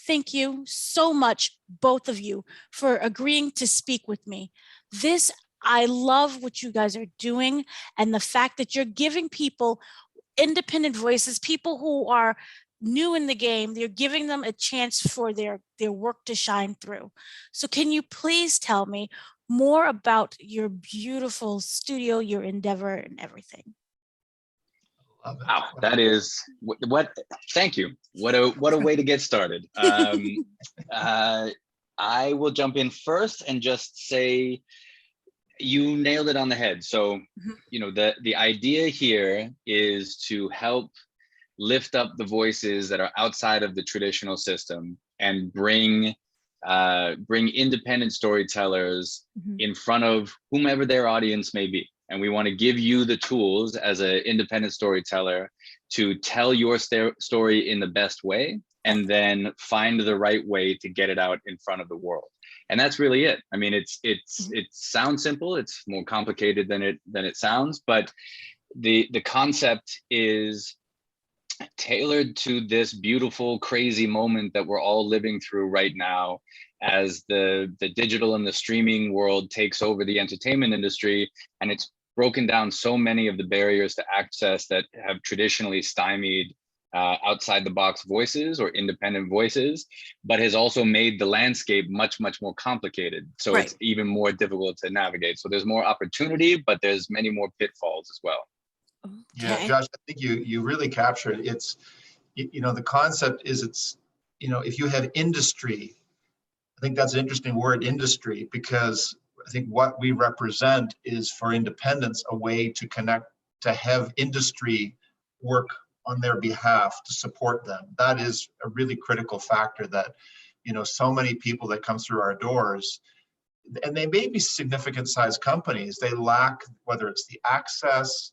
thank you so much, both of you, for agreeing to speak with me. I love what you guys are doing, and the fact that you're giving people independent voices, people who are new in the game, you're giving them a chance for their work to shine through. So can you please tell me more about your beautiful studio, your endeavor, and everything? Wow, that is what thank you. What a way to get started. I will jump in first and just say you nailed it on the head. So, you know, the idea here is to help lift up the voices that are outside of the traditional system and bring independent storytellers in front of whomever their audience may be. And we want to give you the tools as an independent storyteller to tell your story in the best way, and then find the right way to get it out in front of the world. And that's really it. I mean, it sounds simple. It's more complicated than it sounds, but the concept is tailored to this beautiful, crazy moment that we're all living through right now, as the digital and the streaming world takes over the entertainment industry, and it's broken down so many of the barriers to access that have traditionally stymied outside the box voices or independent voices, but has also made the landscape much more complicated. So It's even more difficult to navigate. So there's more opportunity, but there's many more pitfalls as well. Yeah, Josh, I think you really captured it. It's, you know, the concept is, it's, you know, if you have industry, I think that's an interesting word, industry, because I think what we represent is, for independents, a way to connect, to have industry work on their behalf to support them. That is a really critical factor that, you know, so many people that come through our doors, and they may be significant sized companies, they lack, whether it's the access,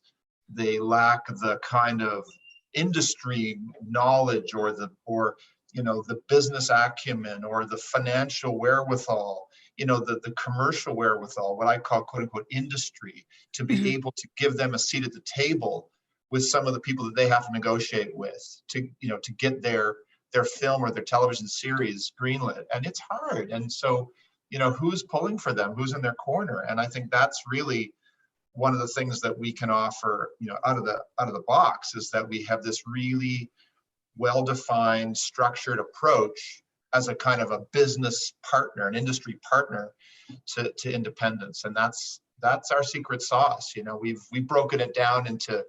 they lack the kind of industry knowledge, or you know, the business acumen, or the financial wherewithal, you know, the commercial wherewithal, what I call quote unquote industry, to be able to give them a seat at the table with some of the people that they have to negotiate with to, you know, to get their film or their television series greenlit. And it's hard. And so, you know, who's pulling for them? Who's in their corner? And I think that's really one of the things that we can offer, you know, out of the box, is that we have this really well-defined, structured approach as a kind of a business partner, an industry partner to independents. And that's our secret sauce. You know, we've broken it down into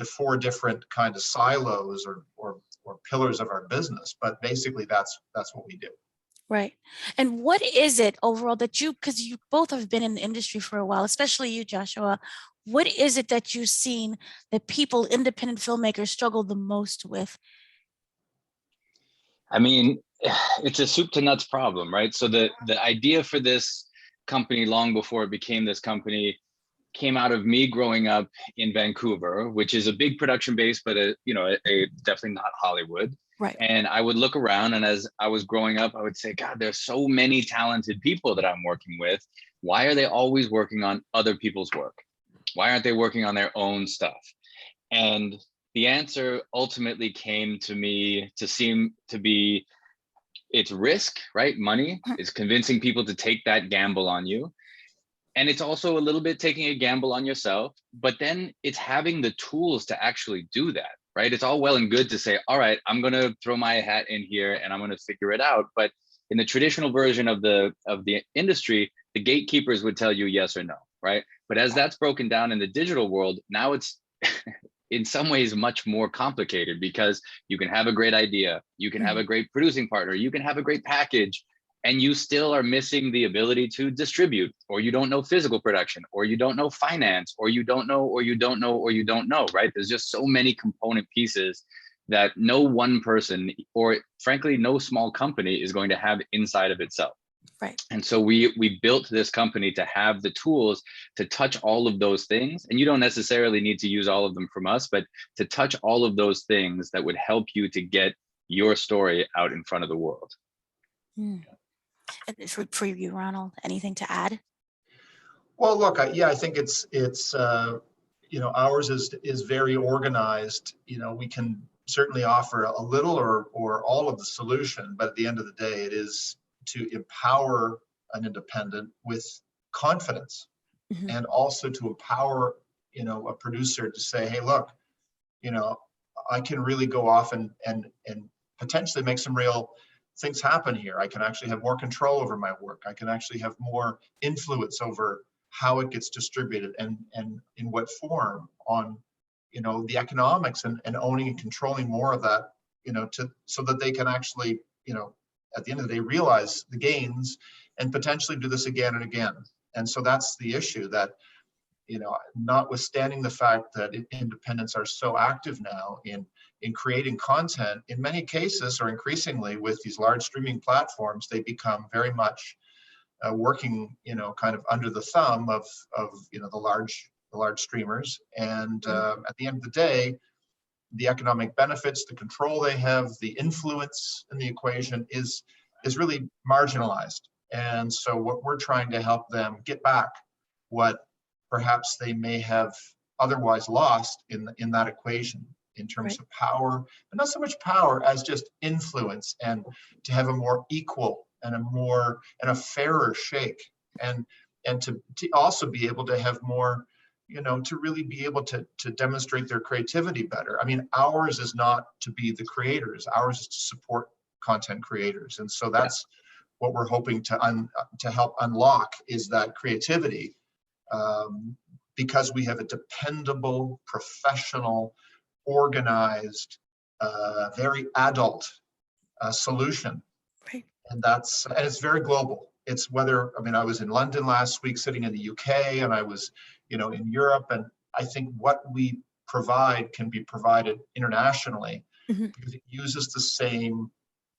4 different kind of silos or pillars of our business, but basically that's what we do. Right. And what is it overall that because you both have been in the industry for a while, especially you, Joshua, what is it that you've seen that people, independent filmmakers, struggle the most with? I mean, it's a soup to nuts problem, right? So the idea for this company, long before it became this company, came out of me growing up in Vancouver, which is a big production base, but definitely not Hollywood. Right. And I would look around, and as I was growing up, I would say, God, there's so many talented people that I'm working with. Why are they always working on other people's work? Why aren't they working on their own stuff? And the answer ultimately came to me to seem to be, it's risk, right? Money is convincing people to take that gamble on you. And it's also a little bit taking a gamble on yourself, but then it's having the tools to actually do that, right? It's all well and good to say, all right, I'm going to throw my hat in here and I'm going to figure it out. But in the traditional version of the industry, the gatekeepers would tell you yes or no, right? But as that's broken down in the digital world, now it's in some ways much more complicated, because you can have a great idea, you can have a great producing partner, you can have a great package, and you still are missing the ability to distribute, or you don't know physical production, or you don't know finance, or you don't know, right? There's just so many component pieces that no one person, or frankly, no small company is going to have inside of itself. Right. And so we built this company to have the tools to touch all of those things. And you don't necessarily need to use all of them from us, but to touch all of those things that would help you to get your story out in front of the world. For you, Ronald, anything to add? Well, look, I think it's ours is very organized. You know, we can certainly offer a little or all of the solution, but at the end of the day, it is to empower an independent with confidence, and also to empower, a producer to say, hey, look, I can really go off and potentially make some real things happen here. I can actually have more control over my work. I can actually have more influence over how it gets distributed and in what form on, the economics, and owning and controlling more of that, so that they can actually, at the end of the day, realize the gains and potentially do this again and again. And so that's the issue, that, notwithstanding the fact that independents are so active now in creating content, in many cases, or increasingly with these large streaming platforms, they become very much working, kind of under the thumb of the large streamers. And at the end of the day, the economic benefits, the control they have, the influence in the equation is really marginalized. And so what we're trying to help them get back, what perhaps they may have otherwise lost in that equation, in terms of power, but not so much power as just influence, and to have a more equal and a fairer shake, and to also be able to have more, to really be able to demonstrate their creativity better. I mean, ours is not to be the creators, ours is to support content creators. And so that's what we're hoping to help unlock, is that creativity, because we have a dependable, professional, organized, very adult solution. Right. And it's very global. It's I was in London last week, sitting in the UK, and I was, in Europe. And I think what we provide can be provided internationally, because it uses the same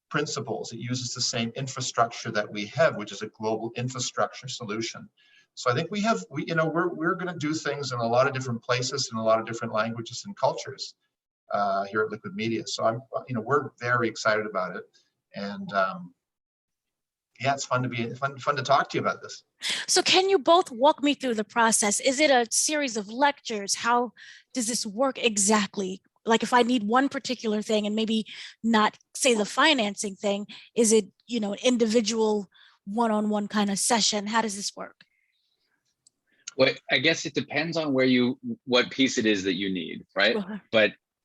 principles. It uses the same infrastructure that we have, which is a global infrastructure solution. So I think we're going to do things in a lot of different places, in a lot of different languages and cultures here at Liquid Media. So we're very excited about it, and it's fun to talk to you about this. So can you both walk me through the process? Is it a series of lectures? How does this work exactly? Like, if I need one particular thing and maybe not say the financing thing, is it, an individual one-on-one kind of session? How does this work? Well, I guess it depends on what piece it is that you need, right? Uh-huh.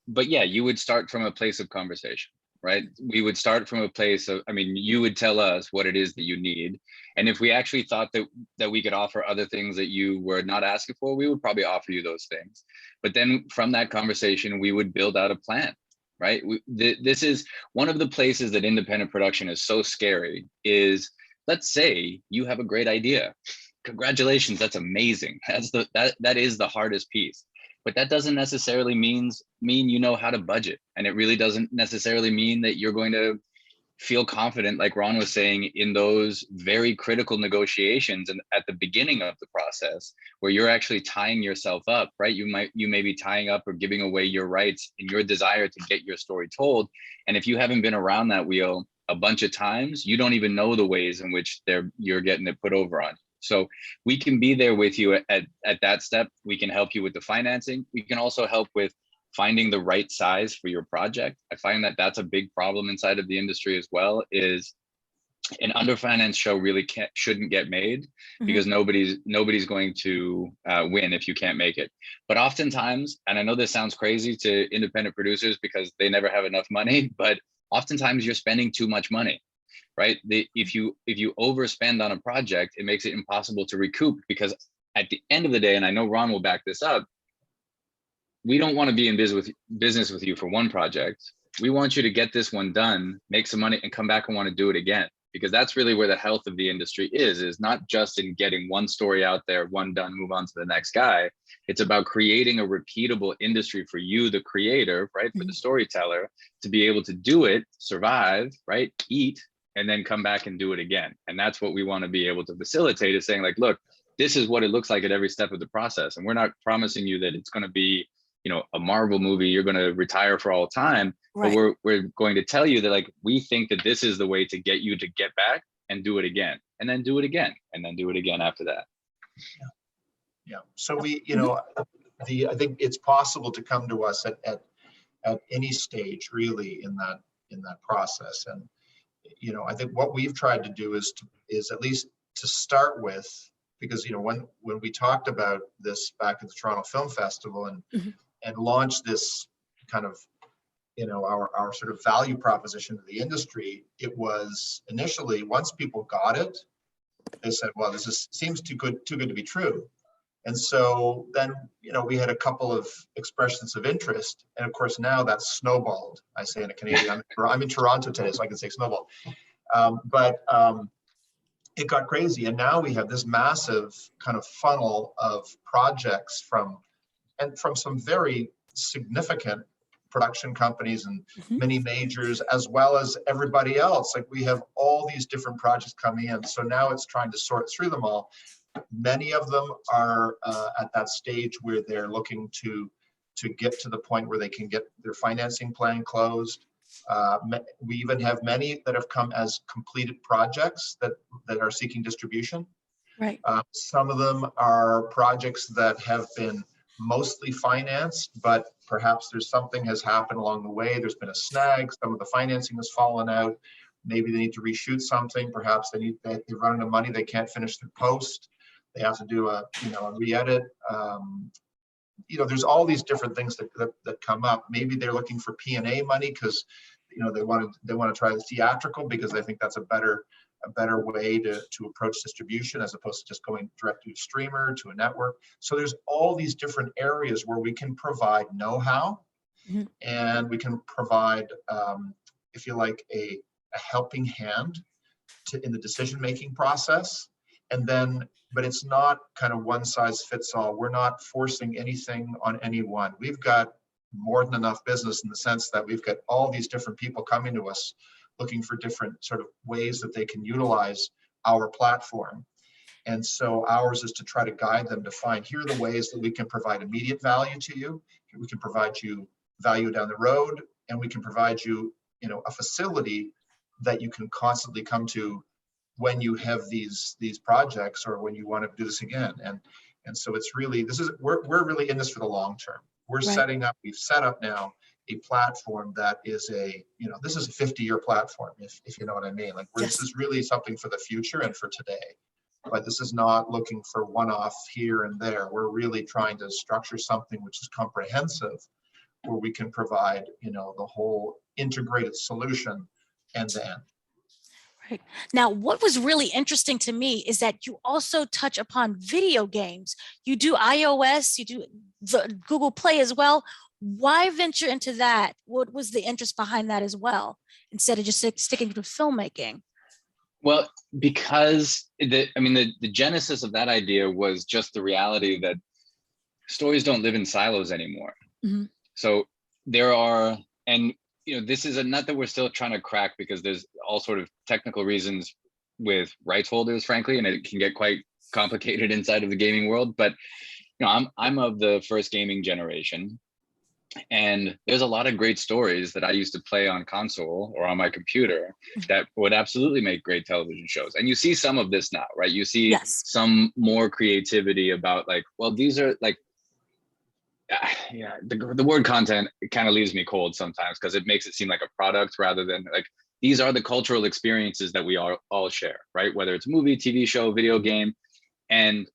But yeah, you would start from a place of conversation, right? We would start from a place of, you would tell us what it is that you need. And if we actually thought that we could offer other things that you were not asking for, we would probably offer you those things. But then from that conversation, we would build out a plan, right? This is one of the places that independent production is so scary, is, let's say you have a great idea. Congratulations, that's amazing. That is the hardest piece. But that doesn't necessarily mean you know how to budget. And it really doesn't necessarily mean that you're going to feel confident, like Ron was saying, in those very critical negotiations and at the beginning of the process, where you're actually tying yourself up, right? You may be tying up or giving away your rights in your desire to get your story told. And if you haven't been around that wheel a bunch of times, you don't even know the ways in which you're getting it put over on. So we can be there with you at that step. We can help you with the financing. We can also help with finding the right size for your project. I find that that's a big problem inside of the industry as well, is an underfinanced show really shouldn't get made, because nobody's going to win if you can't make it. But oftentimes, and I know this sounds crazy to independent producers because they never have enough money, but oftentimes you're spending too much money. Right? If you overspend on a project, it makes it impossible to recoup, because at the end of the day, and I know Ron will back this up, we don't want to be in business with you for one project. We want you to get this one done, make some money, and come back and want to do it again, because that's really where the health of the industry is not just in getting one story out there, one done, move on to the next guy. It's about creating a repeatable industry for you, the creator, right? For the storyteller to be able to do it, survive, right? Eat, and then come back and do it again. And that's what we want to be able to facilitate, is saying, like, look, this is what it looks like at every step of the process. And we're not promising you that it's going to be, a Marvel movie, you're going to retire for all time. Right. But we're going to tell you that, like, we think that this is the way to get you to get back and do it again, and then do it again, and then do it again after that. Yeah. So we, I think it's possible to come to us at at any stage really in that process. And I think what we've tried to do is at least to start with, because when we talked about this back at the Toronto Film Festival and launched this kind of our sort of value proposition to the industry, it was initially, once people got it, they said, well, seems too good to be true. And so then, we had a couple of expressions of interest. And of course, now that's snowballed. I say in a Canadian, I'm in Toronto today, so I can say snowballed. But it got crazy. And now we have this massive kind of funnel of projects from some very significant production companies and many majors, as well as everybody else. Like, we have all these different projects coming in. So now it's trying to sort through them all. Many of them are at that stage where they're looking to get to the point where they can get their financing plan closed. We even have many that have come as completed projects that are seeking distribution. Right. Some of them are projects that have been mostly financed, but perhaps something has happened along the way. There's been a snag. Some of the financing has fallen out. Maybe they need to reshoot something. Perhaps they're running out of money. They can't finish the post. They have to do a re-edit. There's all these different things that come up. Maybe they're looking for P&A money because they want to try the theatrical, because they think that's a better way to approach distribution, as opposed to just going direct to a streamer, to a network. So there's all these different areas where we can provide know-how, and we can provide, if you like, a helping hand in the decision-making process. And then, but it's not kind of one size fits all. We're not forcing anything on anyone. We've got more than enough business in the sense that we've got all these different people coming to us looking for different sort of ways that they can utilize our platform. And so ours is to try to guide them to find, here are the ways that we can provide immediate value to you. We can provide you value down the road, and we can provide you, a facility that you can constantly come to when you have these projects, or when you want to do this again. And so it's really, we're really in this for the long term. We've set up now a platform that is this is a 50-year platform, if you know what I mean. Like, this is really something for the future and for today. But this is not looking for one-off here and there. We're really trying to structure something which is comprehensive, where we can provide, the whole integrated solution end to end. Right. Now, what was really interesting to me is that you also touch upon video games. You do iOS, you do the Google Play as well. Why venture into that? What was the interest behind that as well, instead of just sticking to filmmaking? Well, because the genesis of that idea was just the reality that stories don't live in silos anymore. So there are, and this is a nut that we're still trying to crack, because there's all sort of technical reasons with rights holders, frankly, and it can get quite complicated inside of the gaming world. But I'm of the first gaming generation, and there's a lot of great stories that I used to play on console or on my computer that would absolutely make great television shows. And you see some of this now, right? You see some more creativity about, like, well, these are like, the word content kind of leaves me cold sometimes, because it makes it seem like a product rather than like, these are the cultural experiences that we all share, right? Whether it's movie, TV show, video game. And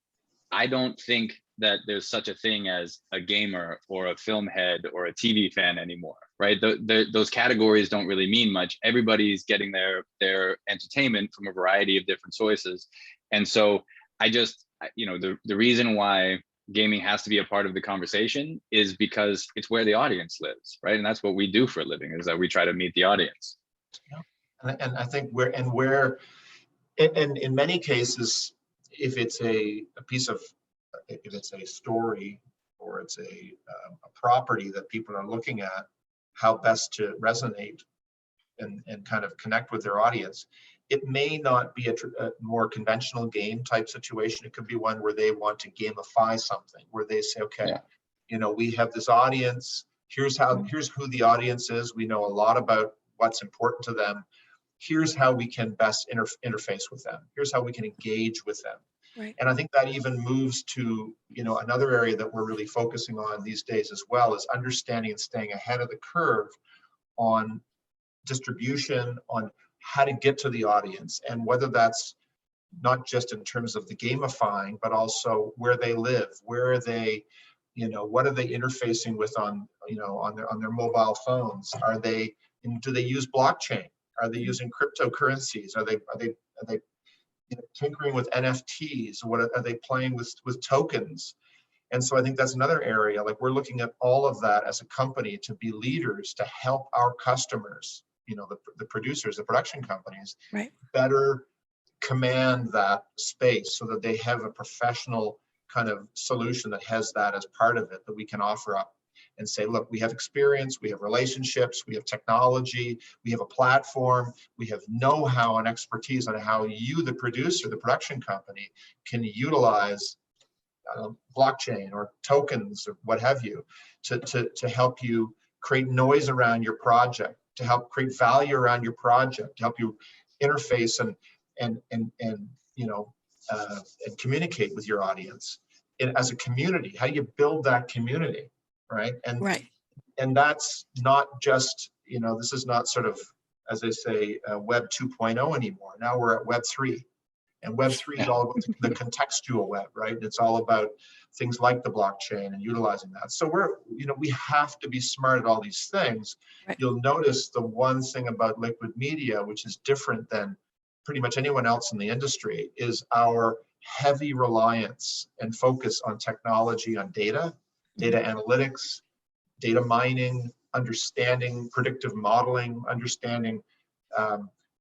I don't think that there's such a thing as a gamer or a film head or a TV fan anymore, right? Those categories don't really mean much. Everybody's getting their entertainment from a variety of different sources. And so I just, the reason why gaming has to be a part of the conversation is because it's where the audience lives, right? And that's what we do for a living, is that we try to meet the audience. Yeah. And I think in many cases, if it's a story, or it's a property that people are looking at, how best to resonate and kind of connect with their audience. It may not be a more conventional game type situation. It could be one where they want to gamify something, where they say, okay, we have this audience. Here's who the audience is. We know a lot about what's important to them. Here's how we can best interface with them. Here's how we can engage with them. Right. And I think that even moves to, another area that we're really focusing on these days as well, is understanding and staying ahead of the curve on distribution, on how to get to the audience, and whether that's not just in terms of the gamifying, but also where they live, where are they, what are they interfacing with on their mobile phones? Are they, do they use blockchain? Are they using cryptocurrencies? Are they tinkering with NFTs? What are they playing with tokens? And so I think that's another area, like we're looking at all of that as a company to be leaders, to help our customers, the producers, the production companies, Right. better command that space so that they have a professional kind of solution that has that as part of it, that we can offer up and say, look, we have experience, we have relationships, we have technology, we have a platform, we have know-how and expertise on how you, the producer, the production company, can utilize blockchain or tokens or what have you to help you create noise around your project, to help create value around your project, to help you interface and communicate with your audience as a community. How do you build that community, right? Right. And that's not just, this is not sort of, as I say, Web 2.0 anymore. Now we're at Web 3. And Web 3 is all about the contextual web, right? It's all about things like the blockchain and utilizing that. So we have to be smart at all these things. Right. You'll notice the one thing about Liquid Media, which is different than pretty much anyone else in the industry, is our heavy reliance and focus on technology, on data analytics, data mining, understanding predictive modeling, understanding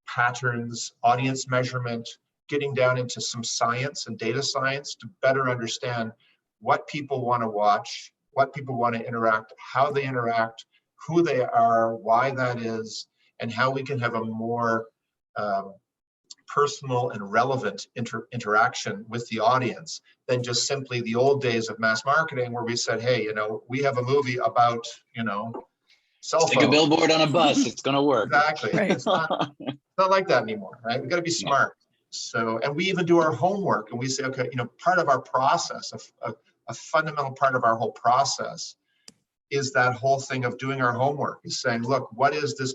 patterns, audience measurement, getting down into some science and data science to better understand what people want to watch, what people want to interact, how they interact, who they are, why that is, and how we can have a more personal and relevant interaction with the audience than just simply the old days of mass marketing where we said, hey, we have a movie about, cell phone. Stick a billboard on a bus, it's going to work. Exactly. Right. It's not like that anymore, right? We got to be smart. So, and we even do our homework and we say, okay, part of our process, a fundamental part of our whole process is that whole thing of doing our homework, is saying, look, what is this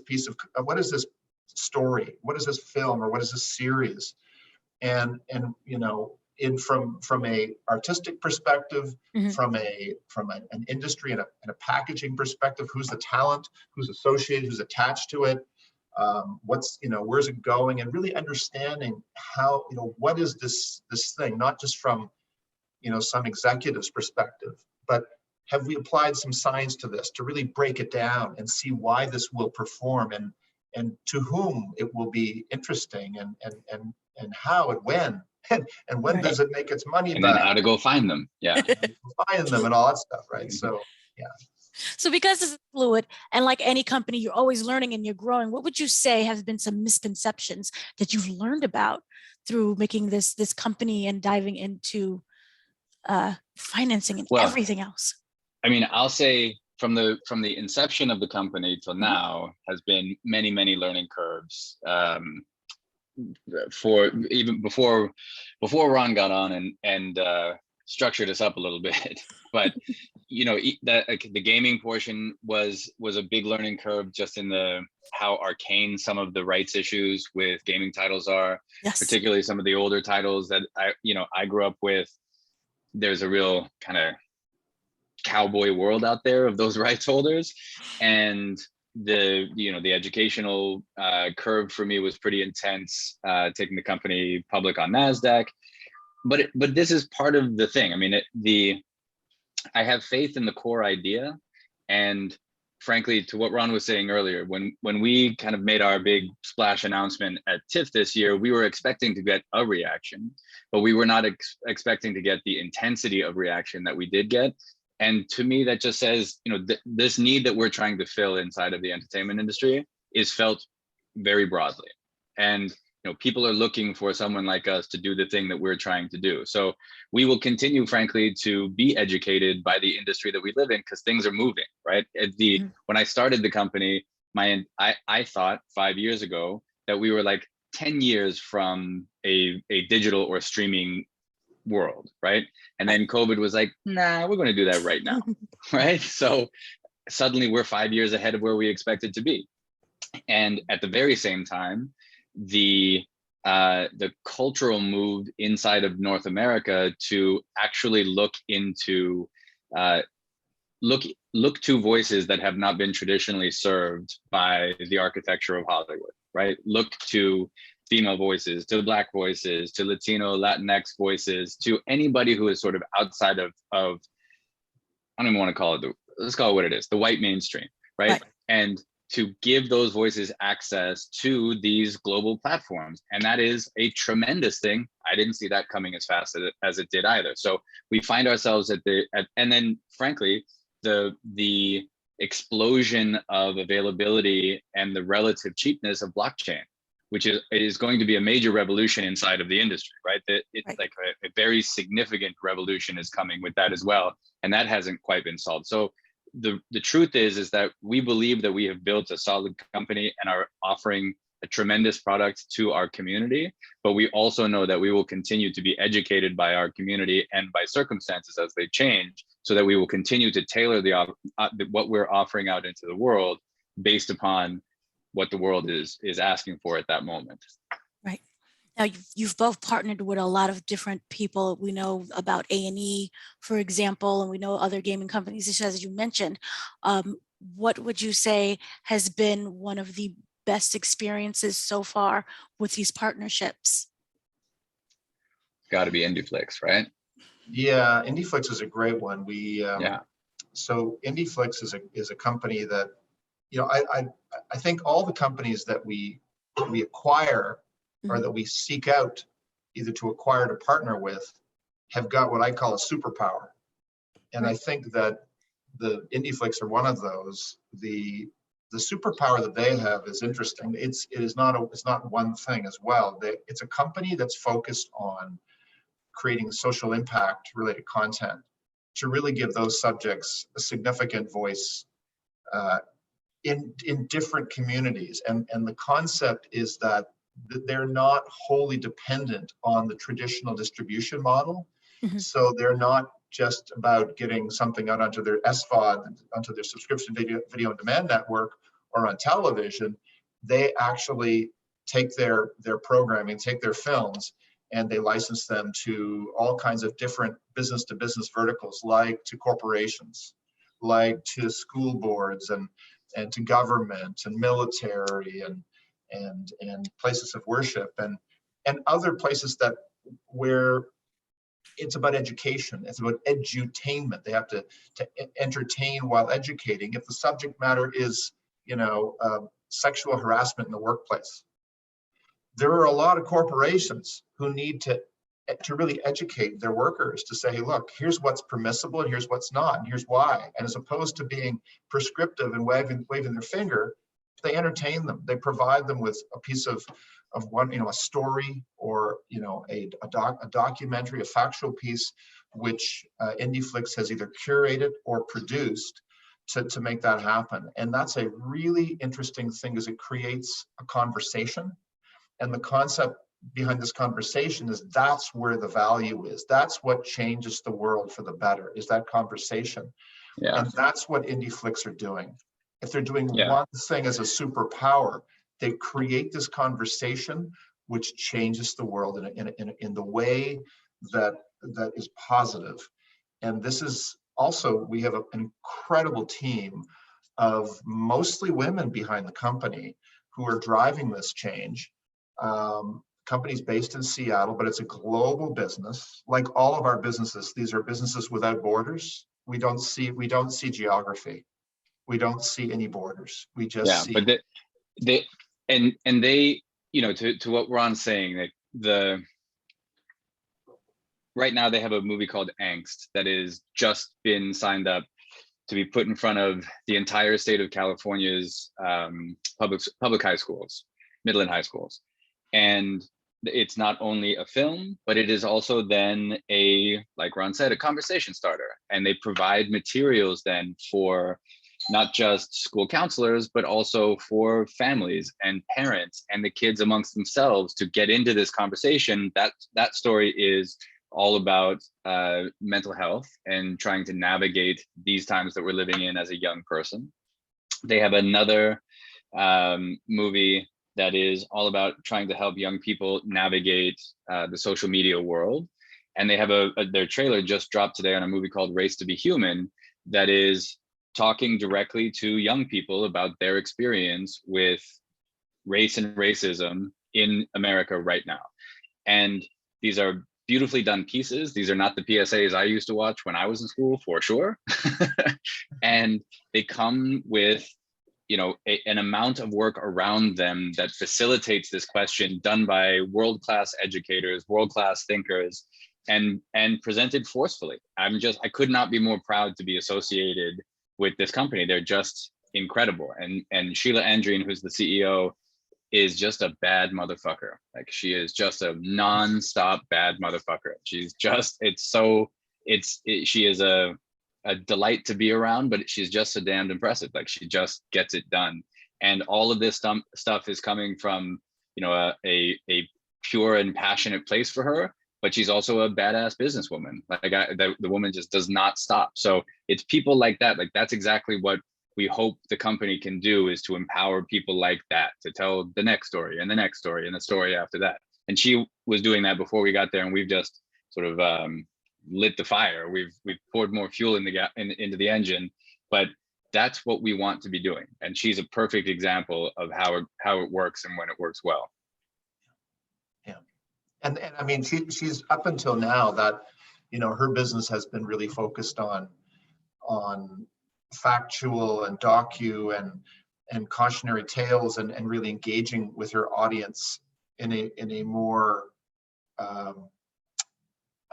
story? What is this film, or what is this series? And from a artistic perspective, from an industry and a packaging perspective, who's the talent, who's associated, who's attached to it, where's it going, and really understanding how, what is this thing, not just from, some executive's perspective, but have we applied some science to this to really break it down and see why this will perform and to whom it will be interesting and how and when and when does it make its money and back, then how to go find them, find them and all that stuff, right? So yeah. So because this is fluid, and like any company, you're always learning and you're growing, what would you say have been some misconceptions that you've learned about through making this company and diving into financing and everything else? I mean, I'll say from the inception of the company till now has been many learning curves. For even before Ron got on and structured us up a little bit, but the gaming portion was a big learning curve, just in how arcane some of the rights issues with gaming titles are. Yes. Particularly some of the older titles that I grew up with. There's a real kind of cowboy world out there of those rights holders, and the educational curve for me was pretty intense, taking the company public on NASDAQ. But this is part of the thing. I mean, I have faith in the core idea, and frankly, to what Ron was saying earlier, when we kind of made our big splash announcement at TIFF this year, we were expecting to get a reaction, but we were not expecting to get the intensity of reaction that we did get. And to me, that just says, this need that we're trying to fill inside of the entertainment industry is felt very broadly. And people are looking for someone like us to do the thing that we're trying to do. So we will continue, frankly, to be educated by the industry that we live in, because things are moving, right? When I started the company, I thought 5 years ago that we were like 10 years from a digital or streaming world, right? And then COVID was like, nah, we're going to do that right now, right? So suddenly we're 5 years ahead of where we expected to be. And at the very same time, the cultural move inside of North America to actually look into look to voices that have not been traditionally served by the architecture of Hollywood, right? Look to female voices, to Black voices, to Latino, Latinx voices, to anybody who is sort of outside of I don't even want to call it let's call it what it is, the white mainstream, right? And to give those voices access to these global platforms. And that is a tremendous thing. I didn't see that coming as fast as it did either. So we find ourselves and then frankly, the explosion of availability and the relative cheapness of blockchain, which is going to be a major revolution inside of the industry, right? It's like a very significant revolution is coming with that as well. And that hasn't quite been solved. So the truth is that we believe that we have built a solid company and are offering a tremendous product to our community, but we also know that we will continue to be educated by our community and by circumstances as they change, so that we will continue to tailor what we're offering out into the world based upon what the world is asking for at that moment. Right. Now, you've both partnered with a lot of different people. We know about A&E, for example, and we know other gaming companies, just as you mentioned. What would you say has been one of the best experiences so far with these partnerships? Got to be IndieFlix, right? Yeah, IndieFlix is a great one. Yeah. So IndieFlix is a company that, you know, I think all the companies that we acquire or that we seek out either to acquire or to partner with have got what I call a superpower. And I think that the IndieFlix are one of those. The superpower that they have is interesting. It's not one thing as well. It's a company that's focused on creating social impact related content to really give those subjects a significant voice in different communities. And the concept is that they're not wholly dependent on the traditional distribution model. So they're not just about getting something out onto their SVOD, onto their subscription video on demand network or on television. They actually take their programming, take their films, and they license them to all kinds of different business to business verticals, like to corporations, like to school boards and to government and military and places of worship and other places where it's about education. It's about edutainment. They have to entertain while educating. If the subject matter is, sexual harassment in the workplace, there are a lot of corporations who need to really educate their workers to say, hey, look, here's what's permissible and here's what's not, and here's why. And as opposed to being prescriptive and waving their finger, they entertain them. They provide them with a piece of one, a story or a documentary, a factual piece, which IndieFlix has either curated or produced to make that happen. And that's a really interesting thing, is it creates a conversation. And the concept behind this conversation is that's where the value is. That's what changes the world for the better, is that conversation. Yeah. And that's what IndieFlix are doing. If they're doing one thing as a superpower, they create this conversation which changes the world in the way that is positive. And this is also, we have an incredible team of mostly women behind the company who are driving this change. Company's based in Seattle, but it's a global business. Like all of our businesses, these are businesses without borders. We don't see geography. We don't see any borders. We just see. But they, to what Ron's saying, like right now they have a movie called Angst that is just been signed up to be put in front of the entire state of California's public high schools, middle and high schools. And it's not only a film, but it is also then like Ron said, a conversation starter. And they provide materials then for not just school counselors, but also for families and parents and the kids amongst themselves to get into this conversation. That story is all about mental health and trying to navigate these times that we're living in as a young person. They have another movie that is all about trying to help young people navigate the social media world. And they have their trailer just dropped today on a movie called Race to Be Human that is talking directly to young people about their experience with race and racism in America right now. And these are beautifully done pieces. These are not the PSAs I used to watch when I was in school, for sure. And they come with, you know, an amount of work around them that facilitates this question, done by world-class educators, world-class thinkers, and presented forcefully. I could not be more proud to be associated with this company. They're just incredible. And Sheila Andreen, who's the CEO, is just a bad motherfucker. Like, she is just a non-stop bad motherfucker. She's just, she is a delight to be around, but she's just so damned impressive. Like, she just gets it done. And all of this stuff is coming from, you know, a pure and passionate place for her, but she's also a badass businesswoman. Like, the woman just does not stop. So it's people like that. Like, that's exactly what we hope the company can do, is to empower people like that to tell the next story and the next story and the story after that. And she was doing that before we got there, and we've just sort of lit the fire. We've poured more fuel into the engine, but that's what we want to be doing. And she's a perfect example of how it works and when it works well. Yeah, and I mean, she's up until now that, you know, her business has been really focused on factual and docu and cautionary tales and really engaging with her audience in a more I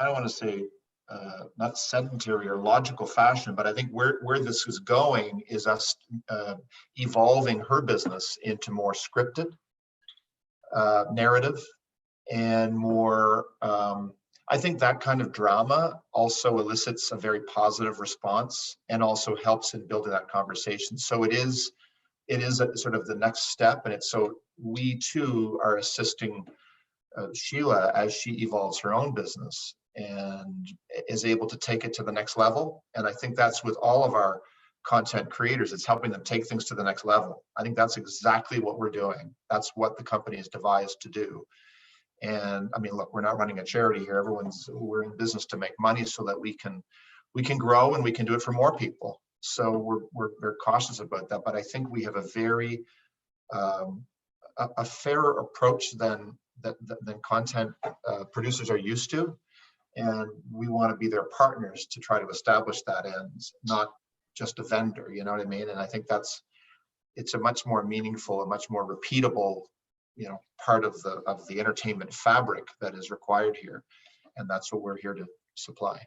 don't want to say not sedentary or logical fashion, but I think where this is going is us evolving her business into more scripted narrative and more I think that kind of drama also elicits a very positive response and also helps in building that conversation. So it is a, sort of the next step, and it's so we too are assisting Sheila as she evolves her own business and is able to take it to the next level. And I think that's with all of our content creators, it's helping them take things to the next level. I think that's exactly what we're doing. That's what the company is devised to do. And I mean, look, we're not running a charity here. We're in business to make money so that we can grow and we can do it for more people. So we're cautious about that. But I think we have a very a fairer approach than content producers are used to, and we want to be their partners to try to establish that end, not just a vendor. You know what I mean? And I think it's a much more meaningful, a much more repeatable, you know, part of the entertainment fabric that is required here, and that's what we're here to supply.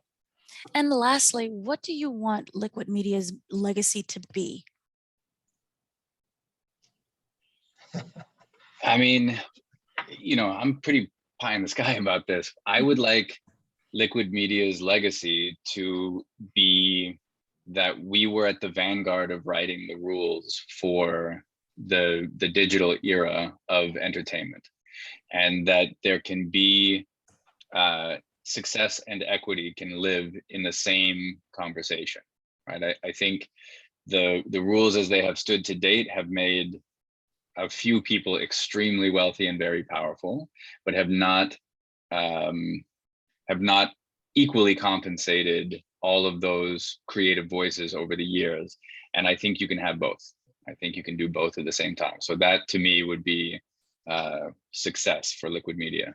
And lastly, what do you want Liquid Media's legacy to be? I mean, you know, I'm pretty pie in the sky about this. I would like Liquid Media's legacy to be that we were at the vanguard of writing the rules for the digital era of entertainment, and that there can be success and equity can live in the same conversation, right? I think the rules as they have stood to date have made a few people extremely wealthy and very powerful, but have not equally compensated all of those creative voices over the years. And I think you can have both. I think you can do both at the same time. So that to me would be success for Liquid Media.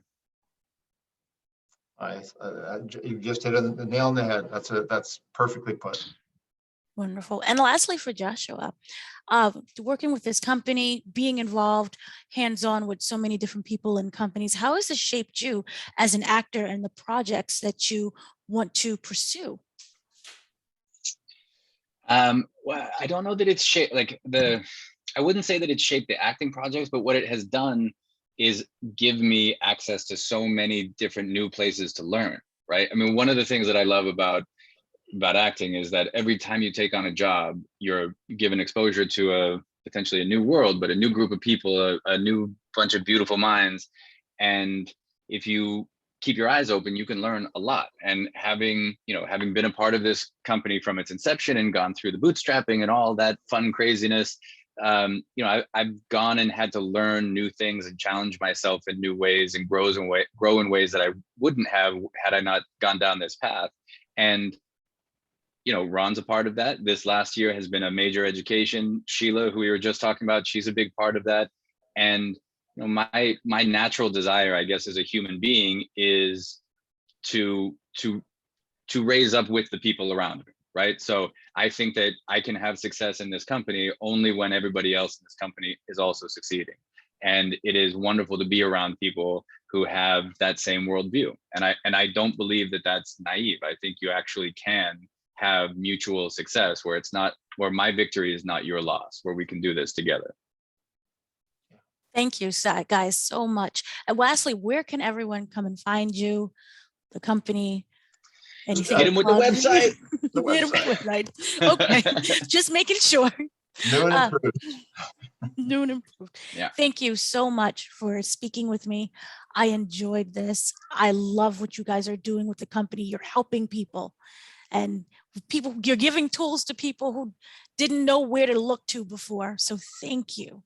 You just hit the nail on the head. That's perfectly put. Wonderful. And lastly, for Joshua, working with this company, being involved hands-on with so many different people and companies, how has this shaped you as an actor and the projects that you want to pursue? Well, I don't know that it's shaped I wouldn't say that it's shaped the acting projects, but what it has done is give me access to so many different new places to learn, right? I mean, one of the things that I love about acting is that every time you take on a job, you're given exposure to potentially a new world, but a new group of people, a new bunch of beautiful minds. And if you keep your eyes open, you can learn a lot. And having been a part of this company from its inception and gone through the bootstrapping and all that fun craziness, I've gone and had to learn new things and challenge myself in new ways and grow in ways that I wouldn't have had I not gone down this path. And Ron's a part of that. This last year has been a major education. Sheila, who we were just talking about, she's a big part of that. And my natural desire, I guess, as a human being is to raise up with the people around me, right? So I think that I can have success in this company only when everybody else in this company is also succeeding. And it is wonderful to be around people who have that same worldview. And I don't believe that that's naive. I think you actually can have mutual success where my victory is not your loss, where we can do this together. Thank you, guys, so much. And lastly, where can everyone come and find you, the company? Anything? Hit them with the website. The website. Right. Okay. Just making sure. New and improved. New and improved. Yeah. Thank you so much for speaking with me. I enjoyed this. I love what you guys are doing with the company. You're helping people, and you're giving tools to people who didn't know where to look to before. So thank you.